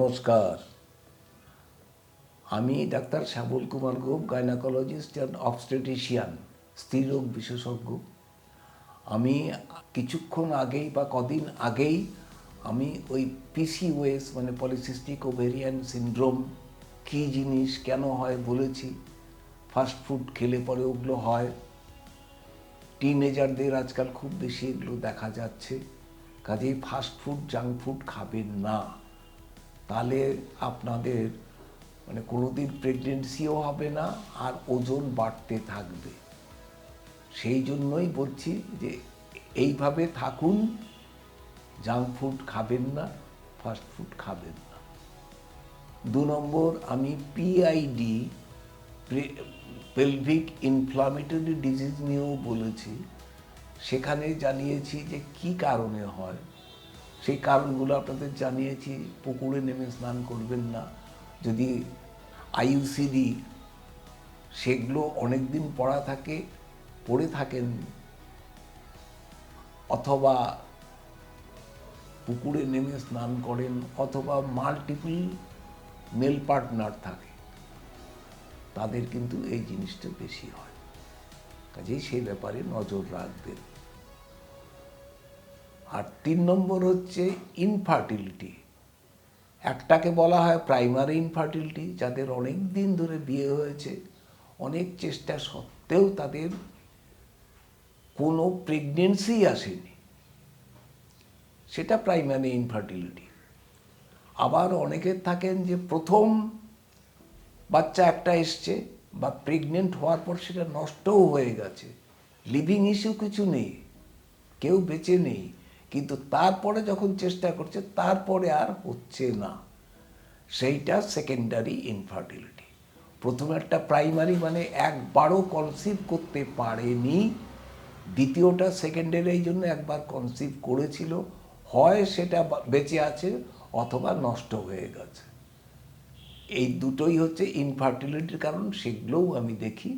নমস্কার। আমি ডাক্তার Shyamal Kumar Gope, gynaecologist and obstetrician, স্ত্রীরোগ বিশেষজ্ঞ। আমি কিছুক্ষণ আগেই বা কদিন আগেই আমি ওই পিসিওএস মানে পলিসিস্টিক ওভেরিয়ান সিনড্রোম কী জিনিস, কেন হয় বলেছি। ফাস্ট ফুড খেলে পরে ওগুলো হয়। টিনেজারদের আজকাল খুব বেশি এগুলো দেখা যাচ্ছে। কাজেই ফাস্ট ফুড, জাঙ্ক ফুড খাবেন না। তাহলে আপনাদের মানে কোনোদিন প্রেগনেন্সিও হবে না, আর ওজন বাড়তে থাকবে। সেই জন্যই বলছি যে এইভাবে থাকুন, জাঙ্ক ফুড খাবেন না, ফাস্ট ফুড খাবেন না। 2 নম্বর, আমি পিআইডি, পেলভিক ইনফ্লামেটরি ডিজিজ নিয়েও বলেছি। সেখানে জানিয়েছি যে কি কারণে হয়, সেই কারণগুলো আপনাদের জানিয়েছি। পুকুরে নেমে স্নান করবেন না। যদি আইইউসিডি সেগুলো অনেক দিন পড়ে থাকেন, অথবা পুকুরে নেমে স্নান করেন, অথবা মাল্টিপল মেল পার্টনার থাকে, তাদের কিন্তু এই জিনিসটা বেশি হয়। কাজেই সেই ব্যাপারে নজর রাখবেন। আর 3 নম্বর হচ্ছে ইনফার্টিলিটি। একটাকে বলা হয় প্রাইমারি ইনফার্টিলিটি, যাদের অনেক দিন ধরে বিয়ে হয়েছে, অনেক চেষ্টা সত্ত্বেও তাদের কোনো প্রেগনেন্সি আসেনি, সেটা প্রাইমারি ইনফার্টিলিটি। আবার অনেকের থাকেন যে প্রথম বাচ্চা একটা এসছে বা প্রেগনেন্ট হওয়ার পর সেটা নষ্টও হয়ে গেছে, লিভিং ইস্যু কিছু নেই, কেউ বেঁচে নেই, কিন্তু তারপরে যখন চেষ্টা করছে তারপরে আর হচ্ছে না, সেইটা সেকেন্ডারি ইনফার্টিলিটি। প্রথমে একটা প্রাইমারি মানে একবারও কনসিভ করতে পারেনি, দ্বিতীয়টা সেকেন্ডারি, এই জন্য একবার কনসিভ করেছিল, হয় সেটা বেঁচে আছে অথবা নষ্ট হয়ে গেছে। এই দুটোই হচ্ছে ইনফার্টিলিটির কারণ, সেগুলোও আমি দেখি।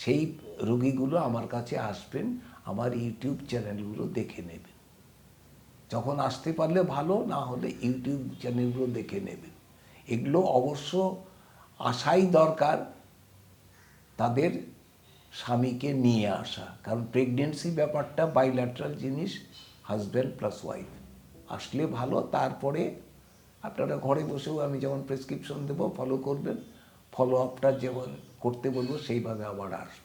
সেই রোগীগুলো আমার কাছে আসবেন, আমার ইউটিউব চ্যানেলগুলো দেখে নেবেন। যখন আসতে পারলে ভালো, না হলে ইউটিউব চ্যানেলগুলো দেখে নেবেন। এগুলো অবশ্য আসাই দরকার, তাদের স্বামীকে নিয়ে আসা, কারণ প্রেগনেন্সি ব্যাপারটা বাইল্যাটারাল জিনিস, হাজব্যান্ড প্লাস ওয়াইফ আসলে ভালো। তারপরে আপনারা ঘরে বসেও আমি যেমন প্রেসক্রিপশন দেবো ফলো করবেন, ফলো আপটা যেমন করতে বলবো সেইভাবে আবার আসবেন।